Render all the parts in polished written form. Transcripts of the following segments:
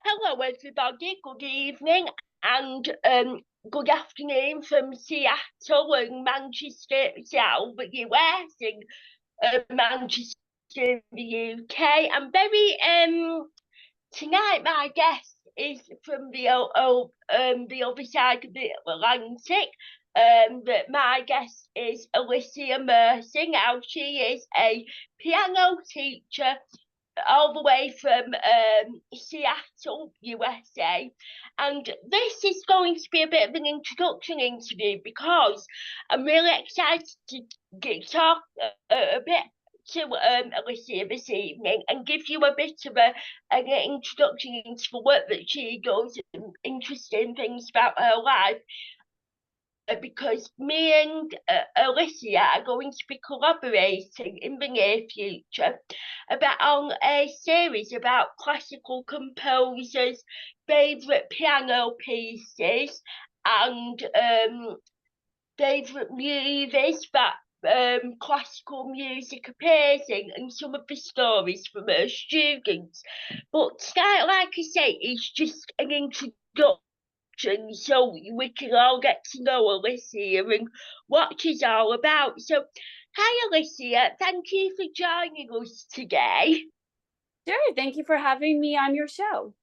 Hello, everybody. Good evening and good afternoon from Seattle and Manchester, Seattle, the US, and Manchester, the UK. I'm very tonight. My guest is from the other side of the Atlantic. That my guest is Alyssa Mercer. Now she is a piano teacher all the way from Seattle, USA. And this is going to be a bit of an introduction interview because I'm really excited to talk a bit to Alyssa this evening and give you a bit of an introduction into the work that she does and interesting things about her life. Because me and Alyssa are going to be collaborating in the near future on a series about classical composers' favourite piano pieces and favourite movies that classical music appears in and some of the stories from her students. But tonight, like I say, it's just an introduction so we can all get to know Alyssa and what she's all about. So, hi Alyssa, thank you for joining us today. Sure, thank you for having me on your show.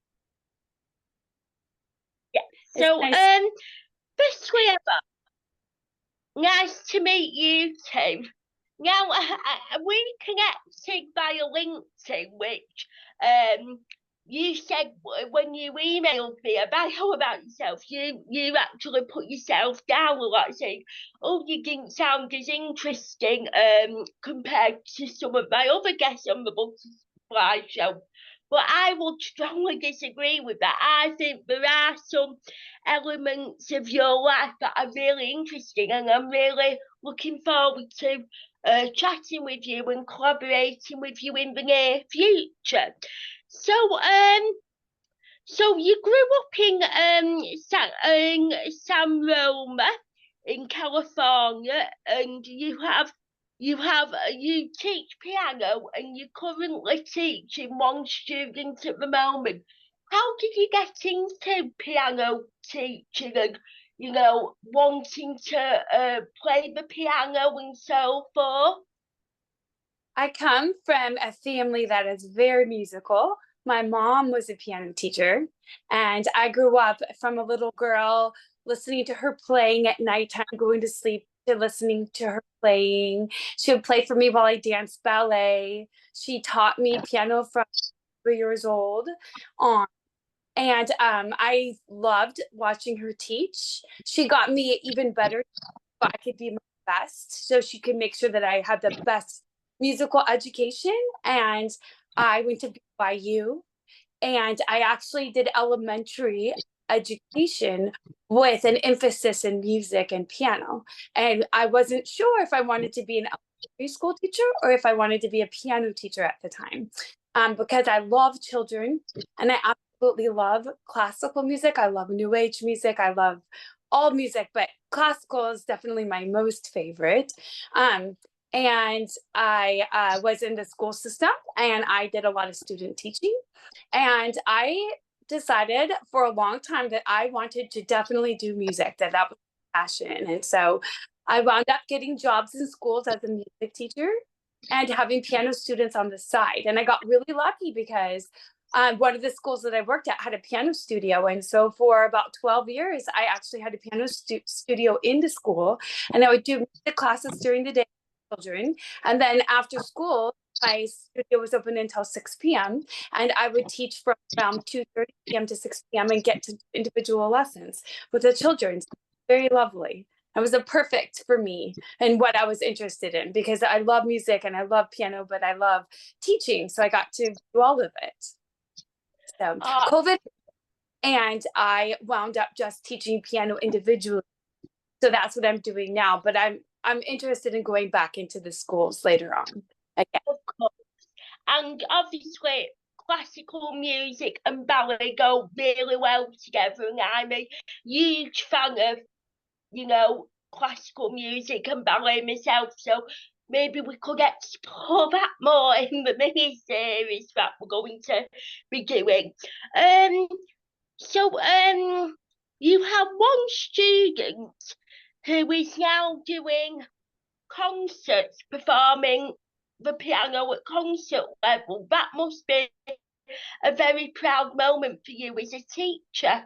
Yeah. It's So, nice. firstly ever, nice to meet you too. Now, we connected via LinkedIn, which you said when you emailed me a bio about yourself, you actually put yourself down a lot, saying, "Oh, you didn't sound as interesting compared to some of my other guests on the Butterfly Show." But I would strongly disagree with that. I think there are some elements of your life that are really interesting, and I'm really looking forward to chatting with you and collaborating with you in the near future. So, so you grew up in San Roma in California, and you teach piano, and you're currently teaching one student at the moment. How did you get into piano teaching and wanting to play the piano and so forth? I come from a family that is very musical. My mom was a piano teacher, and I grew up from a little girl listening to her playing at nighttime, going to sleep to listening to her playing. She would play for me while I danced ballet. She taught me piano from 3 years old on. And I loved watching her teach. She got me even better so I could be my best, so she could make sure that I had the best musical education. And I went to BYU, and I actually did elementary education with an emphasis in music and piano. And I wasn't sure if I wanted to be an elementary school teacher or if I wanted to be a piano teacher at the time, because I love children and I absolutely love classical music. I love new age music. I love all music, but classical is definitely my most favorite. And I was in the school system, and I did a lot of student teaching. And I decided for a long time that I wanted to definitely do music, that was my passion. And so I wound up getting jobs in schools as a music teacher and having piano students on the side. And I got really lucky because one of the schools that I worked at had a piano studio. And so for about 12 years, I actually had a piano studio in the school, and I would do music classes during the day with children. And then after school, my studio was open until 6 p.m. and I would teach from around 2:30 p.m. to 6 p.m. and get to individual lessons with the children. So very lovely. It was a perfect for me and what I was interested in, because I love music and I love piano, but I love teaching. So I got to do all of it. So COVID, and I wound up just teaching piano individually. So that's what I'm doing now. But I'm interested in going back into the schools later on again. Of course. And obviously, classical music and ballet go really well together. And I'm a huge fan of, classical music and ballet myself. So maybe we could explore that more in the mini series that we're going to be doing. So you have one student who is now doing concerts, performing the piano at concert level. That must be a very proud moment for you as a teacher.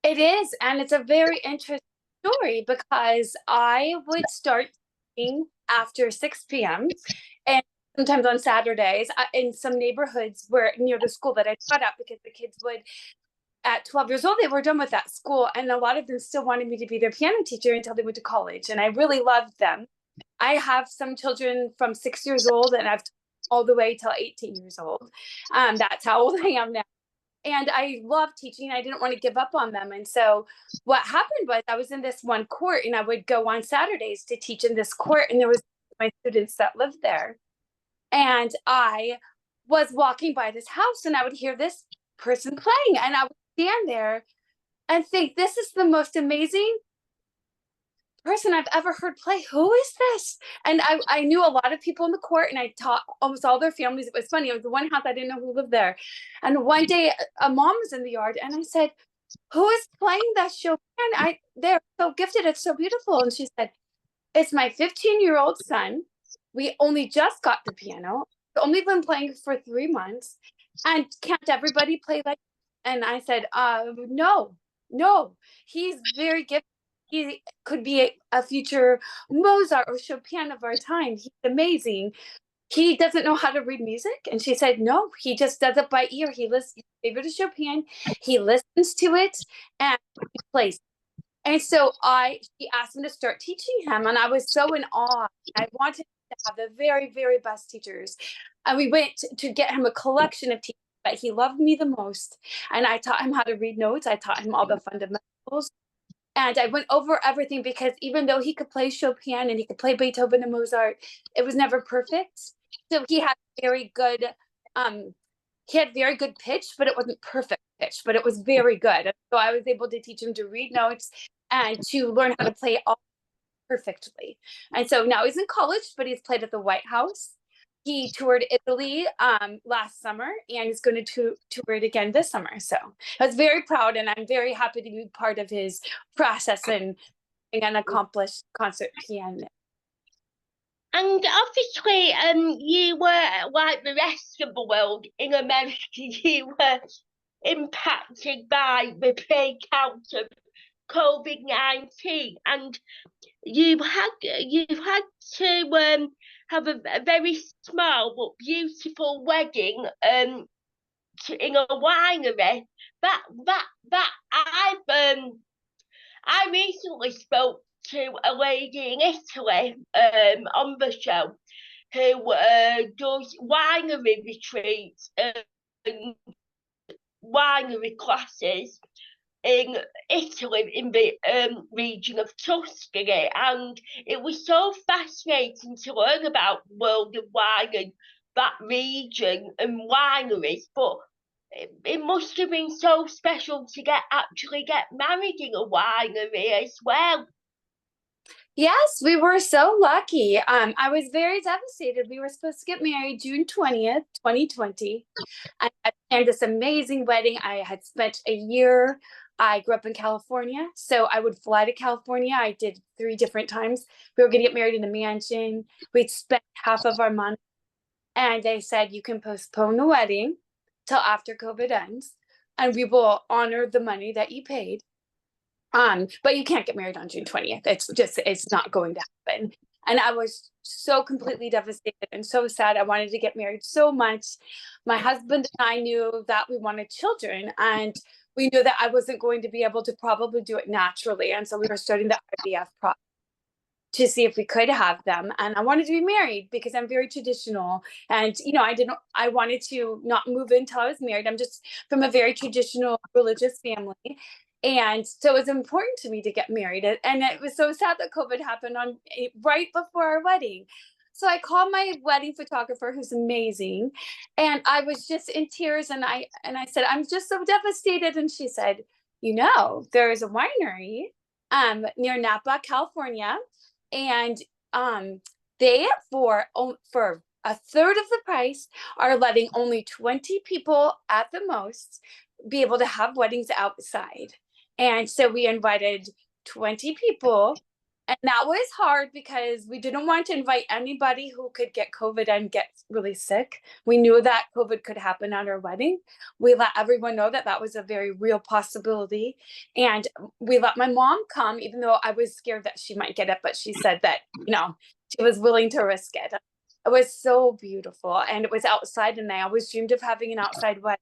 It is, and it's a very interesting story because I would start teaching after 6 p.m. and sometimes on Saturdays in some neighborhoods where near the school that I taught at, because the kids would, at 12 years old, they were done with that school, and a lot of them still wanted me to be their piano teacher until they went to college, and I really loved them. I have some children from 6 years old, and I've taught all the way till 18 years old. That's how old I am now. And I love teaching. I didn't want to give up on them. And so what happened was I was in this one court, and I would go on Saturdays to teach in this court, and there was my students that lived there. And I was walking by this house, and I would hear this person playing, and I would stand there and think, this is the most amazing person I've ever heard play. Who is this? And I knew a lot of people in the court, and I taught almost all their families. It was funny. It was the one house I didn't know who lived there. And one day a mom was in the yard, and I said, who is playing that Chopin? They're so gifted. It's so beautiful. And she said, it's my 15-year-old son. We only just got the piano. We've only been playing for 3 months. And can't everybody play like? And I said, no, he's very gifted. He could be a future Mozart or Chopin of our time. He's amazing. He doesn't know how to read music. And she said, no, he just does it by ear. He listens, his favorite is Chopin. He listens to it and he plays. And so she asked me to start teaching him. And I was so in awe. I wanted to have the very, very best teachers. And we went to get him a collection of teachers, but he loved me the most. And I taught him how to read notes. I taught him all the fundamentals. And I went over everything, because even though he could play Chopin and he could play Beethoven and Mozart, it was never perfect. So he had very good pitch, but it wasn't perfect pitch, but it was very good. And so I was able to teach him to read notes and to learn how to play all perfectly. And so now he's in college, but he's played at the White House. He toured Italy last summer, and he's going to tour it again this summer. So I was very proud, and I'm very happy to be part of his process and being an accomplished concert pianist. And obviously, you were like the rest of the world in America. You were impacted by the breakout of COVID-19, and you've had to have a very small but beautiful wedding in a winery. That I recently spoke to a lady in Italy on the show who does winery retreats and winery classes in Italy, in the region of Tuscany, and it was so fascinating to learn about the world of wine and that region and wineries. But it must have been so special to actually get married in a winery as well. Yes, we were so lucky. I was very devastated. We were supposed to get married June 20th, 2020. I planned this amazing wedding. I had spent a year. I grew up in California, so I would fly to California. I did 3 different times. We were going to get married in a mansion. We'd spent half of our money, and they said, you can postpone the wedding till after COVID ends, and we will honor the money that you paid. But you can't get married on June 20th. It's not going to happen. And I was so completely devastated and so sad. I wanted to get married so much. My husband and I knew that we wanted children, and we knew that I wasn't going to be able to probably do it naturally. And so we were starting the IVF process to see if we could have them. And I wanted to be married because I'm very traditional. And, I wanted to not move in until I was married. I'm just from a very traditional religious family. And so it was important to me to get married. And it was so sad that COVID happened right before our wedding. So I called my wedding photographer, who's amazing. And I was just in tears. And I said, I'm just so devastated. And she said, there is a winery near Napa, California. And they for a third of the price are letting only 20 people at the most be able to have weddings outside. And so we invited 20 people. And that was hard because we didn't want to invite anybody who could get COVID and get really sick. We knew that COVID could happen at our wedding. We let everyone know that that was a very real possibility. And we let my mom come, even though I was scared that she might get it, but she said that, she was willing to risk it. It was so beautiful. And it was outside, and I always dreamed of having an outside wedding.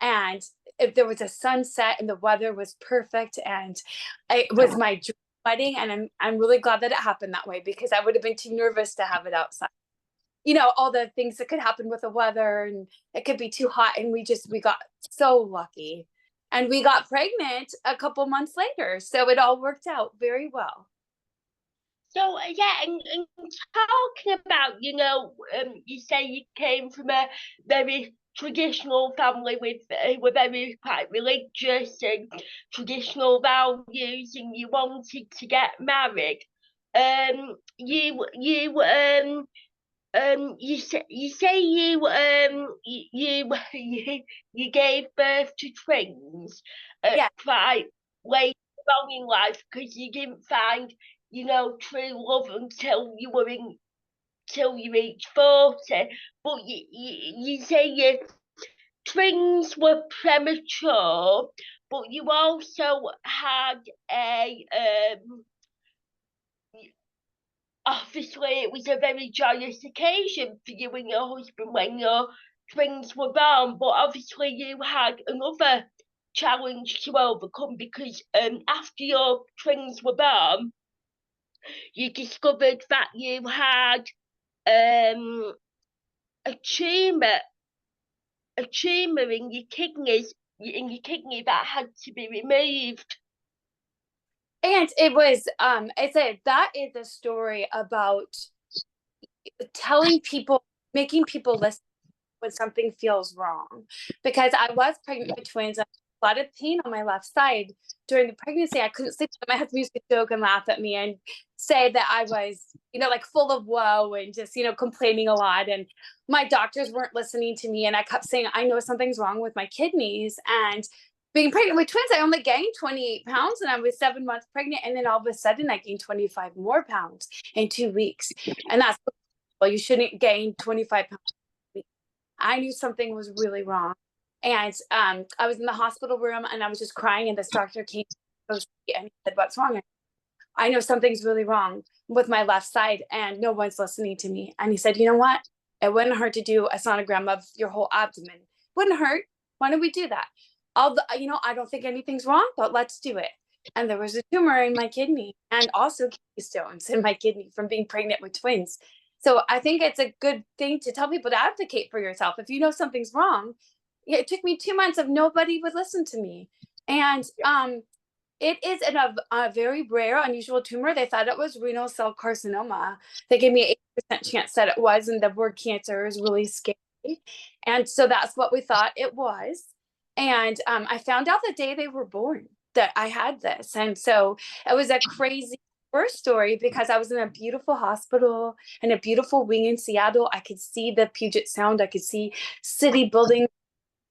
And if there was a sunset and the weather was perfect, and it was my dream wedding, and I'm really glad that it happened that way, because I would have been too nervous to have it outside. All the things that could happen with the weather, and it could be too hot, and we got so lucky. And we got pregnant a couple months later, so it all worked out very well. So yeah, and talking about, you say you came from a very traditional family with were very quite religious and traditional values, and you wanted to get married. You say you gave birth to twins Yeah. quite late on in life, because you didn't find true love till you reach 40. But you say your twins were premature, but you also had a obviously it was a very joyous occasion for you and your husband when your twins were born, but obviously you had another challenge to overcome, because after your twins were born, you discovered that you had um a tumor in your kidney that had to be removed. And it was, I said, that is a story about telling people, making people listen when something feels wrong. Because I was pregnant with twins, and a lot of pain on my left side during the pregnancy. I couldn't sleep. My husband used to joke and laugh at me and say that I was, like full of woe and just, complaining a lot. And my doctors weren't listening to me. And I kept saying, I know something's wrong with my kidneys. And being pregnant with twins, I only gained 28 pounds, and I was 7 months pregnant. And then all of a sudden I gained 25 more pounds in 2 weeks. And that's, well, you shouldn't gain 25 pounds. I knew something was really wrong. And I was in the hospital room, and I was just crying, and this doctor came and he said, "What's wrong?" I know something's really wrong with my left side, and no one's listening to me. And he said, "You know what? It wouldn't hurt to do a sonogram of your whole abdomen. Wouldn't hurt. Why don't we do that? I don't think anything's wrong, but let's do it." And there was a tumor in my kidney, and also kidney stones in my kidney from being pregnant with twins. So I think it's a good thing to tell people to advocate for yourself. If you know something's wrong, it took me 2 months of nobody would listen to me. And it is a very rare, unusual tumor. They thought it was renal cell carcinoma. They gave me an 8% chance that it was, and the word cancer is really scary. And so that's what we thought it was. And I found out the day they were born that I had this. And so it was a crazy first story, because I was in a beautiful hospital in a beautiful wing in Seattle. I could see the Puget Sound. I could see city buildings,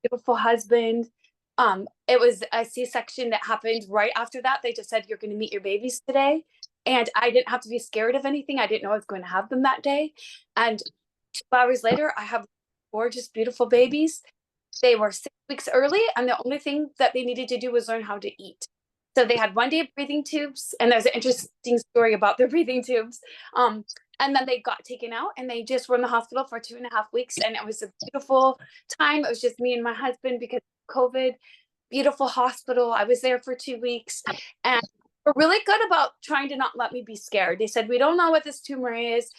beautiful husband. It was a C-section that happened right after that. They just said, "You're going to meet your babies today." And I didn't have to be scared of anything. I didn't know I was going to have them that day. And 2 hours later, I have gorgeous, beautiful babies. They were 6 weeks early, and the only thing that they needed to do was learn how to eat. So they had one day of breathing tubes, and there's an interesting story about their breathing tubes. And then they got taken out, and they just were in the hospital for 2.5 weeks. And it was a beautiful time. It was just me and my husband because of COVID. Beautiful hospital. I was there for 2 weeks, and we're really good about trying to not let me be scared. They said, "We don't know what this tumor is.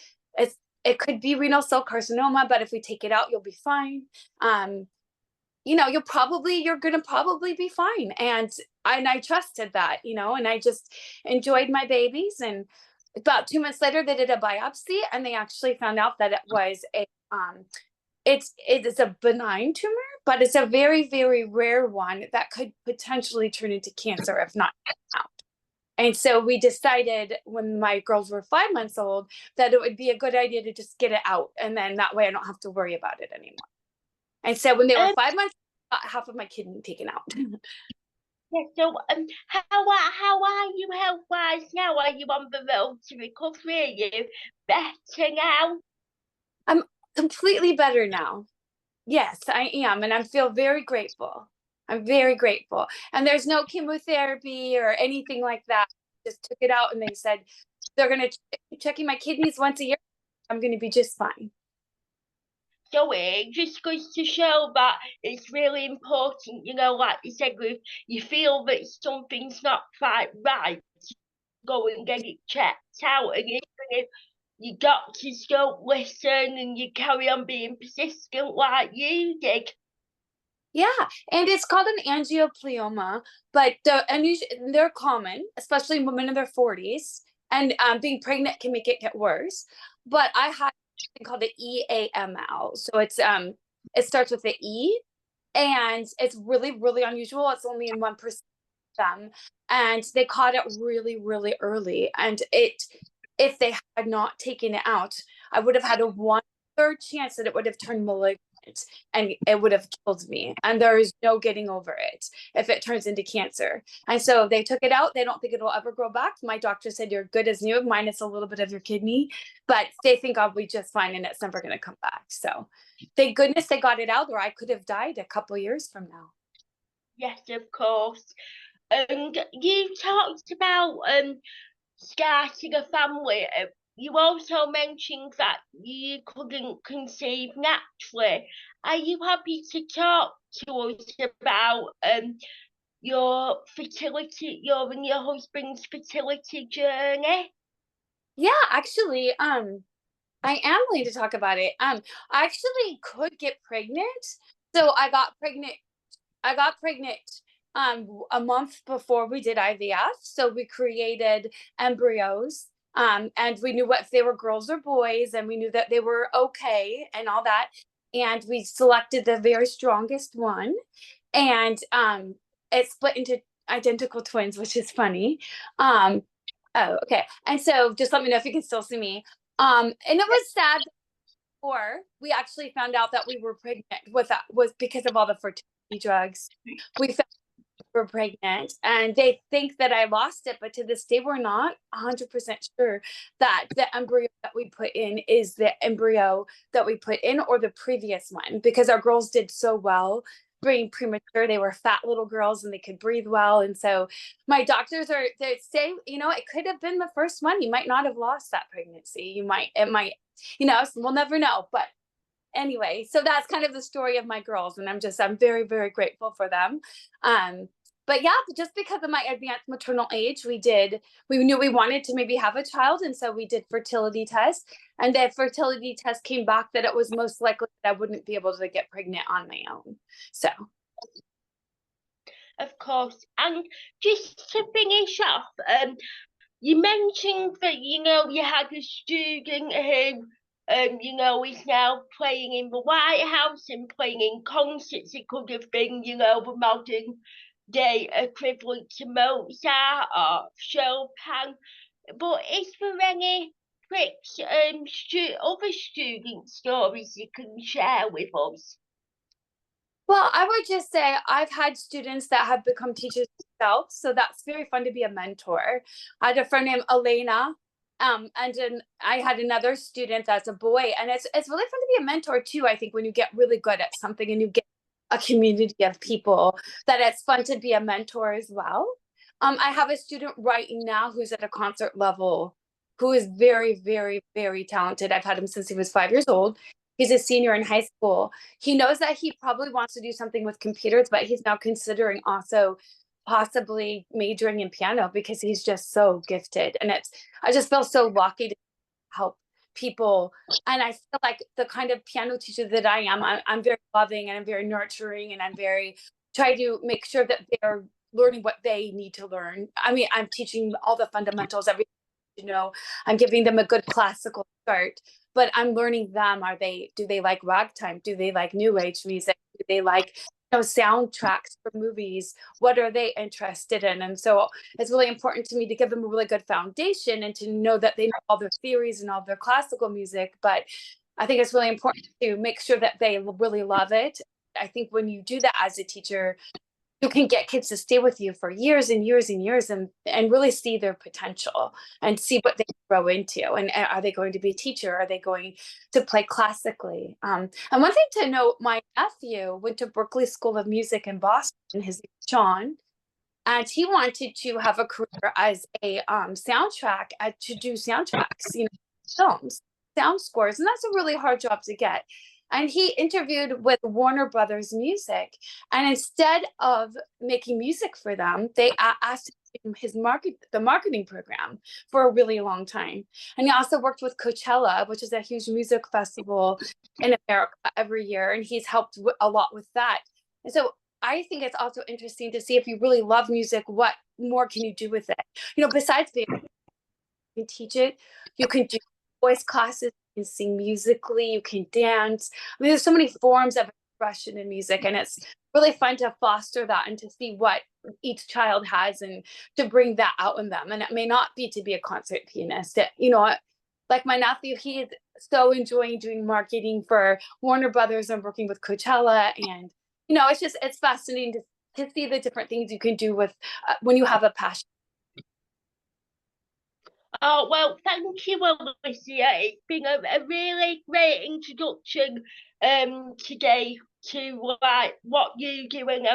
It could be renal cell carcinoma, but if we take it out, you'll be fine. You're gonna probably be fine." And I trusted that, and I just enjoyed my babies. And about 2 months later, they did a biopsy, and they actually found out that it was it is a benign tumor, but it's a very, very rare one that could potentially turn into cancer if not out. And so we decided when my girls were 5 months old that it would be a good idea to just get it out. And then that way I don't have to worry about it anymore. And so when they were Um, 5 months, I got half of my kidney taken out. yeah, so how are you health wise now? Are you on the road to recovery? Are you better now? I'm completely better now. Yes, I am. And I feel very grateful. I'm very grateful. And there's no chemotherapy or anything like that. Just took it out and they said they're going to checking my kidneys once a year. I'm going to be just fine. So it just goes to show that it's really important, like you said, if you feel that something's not quite right, go and get it checked out. And even if your doctors don't listen and you carry on being persistent like you did. Yeah, and it's called an angiopleoma, but they're common, especially in women in their 40s. And being pregnant can make it get worse. But I had something called the EAML. So it starts with the E, and it's really, really unusual. It's only in 1% of them. And they caught it really, really early. And if they had not taken it out, I would have had a 1/3 chance that it would have turned malignant and it would have killed me. And there is no getting over it if it turns into cancer. And so they took it out. They don't think it'll ever grow back. My doctor said you're good as new, minus a little bit of your kidney, but they think I'll be just fine and it's never going to come back. So thank goodness they got it out, or I could have died a couple years from now. Yes, of course. And you talked about starting a family. You also mentioned that you couldn't conceive naturally. Are you happy to talk to us about your fertility, your and your husband's fertility journey? Yeah, actually, I am going to talk about it. I actually could get pregnant. So I got pregnant a month before we did IVF. So we created embryos. And we knew what if they were girls or boys, and we knew that they were okay and all that. And we selected the very strongest one. And it split into identical twins, which is funny. Um, oh, okay. And so just let me know if you can still see me. And it was sad, or we actually found out that we were pregnant with that was because of all the fertility drugs. We found we were pregnant, and they think that I lost it, but to this day, we're not 100% sure that the embryo that we put in is the embryo that we put in or the previous one, because our girls did so well being premature. They were fat little girls and they could breathe well. And so my doctors they say, it could have been the first one. You might not have lost that pregnancy. It might, we'll never know. But anyway, so that's kind of the story of my girls, and I'm very, very grateful for them. But yeah, just because of my advanced maternal age, we knew we wanted to maybe have a child, and so we did fertility tests, and the fertility test came back that it was most likely that I wouldn't be able to get pregnant on my own. So Of course. And just to finish off, you mentioned that you had a student who is now playing in the White House and playing in concerts. It could have been, the modern day equivalent to Mozart or Chopin. But is there any quick other student stories you can share with us? well, I would just say I've had students that have become teachers themselves, so that's very fun to be a mentor. I had a friend named Elena, and then I had another student that's a boy, and it's really fun to be a mentor too. I think when you get really good at something and you get a community of people, that it's fun to be a mentor as well. I have a student right now who's at a concert level, who is very, very, very talented. I've had him since he was 5 years old. He's a senior in high school. He knows that he probably wants to do something with computers, but he's now considering also possibly majoring in piano because he's just so gifted. And I just feel so lucky to help people. And I feel like the kind of piano teacher that I am, I'm very loving and I'm very nurturing, and I'm very try to make sure that they're learning what they need to learn. I mean, I'm teaching all the fundamentals, everything, I'm giving them a good classical start, but I'm learning them. Do they like ragtime? Do they like new age music? Do they like soundtracks for movies. What are they interested in? And so it's really important to me to give them a really good foundation and to know that they know all their theories and all their classical music. But I think it's really important to make sure that they really love it. I think when you do that as a teacher, you can get kids to stay with you for years and years and years and really see their potential and see what they grow into. And are they going to be a teacher? Are they going to play classically? And one thing to note, my nephew went to Berklee School of Music in Boston, his name is John, and he wanted to have a career as a soundtrack, to do soundtracks, films, sound scores, and that's a really hard job to get. And he interviewed with Warner Brothers Music, and instead of making music for them, they asked him the marketing program for a really long time. And he also worked with Coachella, which is a huge music festival in America every year, and he's helped a lot with that. And so I think it's also interesting to see, if you really love music, what more can you do with it? Besides being, you can teach it, you can do voice classes, you can sing musically, you can dance. I mean, there's so many forms of expression in music, and it's really fun to foster that and to see what each child has and to bring that out in them. And it may not be to be a concert pianist. Like my nephew, he is so enjoying doing marketing for Warner Brothers and working with Coachella. And, it's fascinating to see the different things you can do with when you have a passion. Oh, well, thank you, Alyssa. It's been a really great introduction today to like what you do, and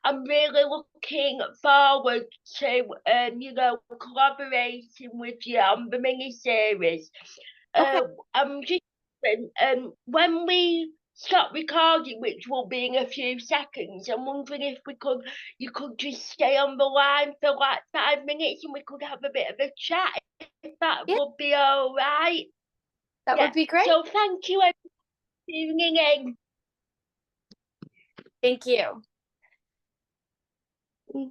I'm really looking forward to collaborating with you on the mini series. Okay. I'm just when we stop recording, which will be in a few seconds, I'm wondering if you could just stay on the line for like 5 minutes and we could have a bit of a chat, if that Yeah, would be all right. that Yeah. would be great. So thank you everyone for tuning in. Thank you. Mm.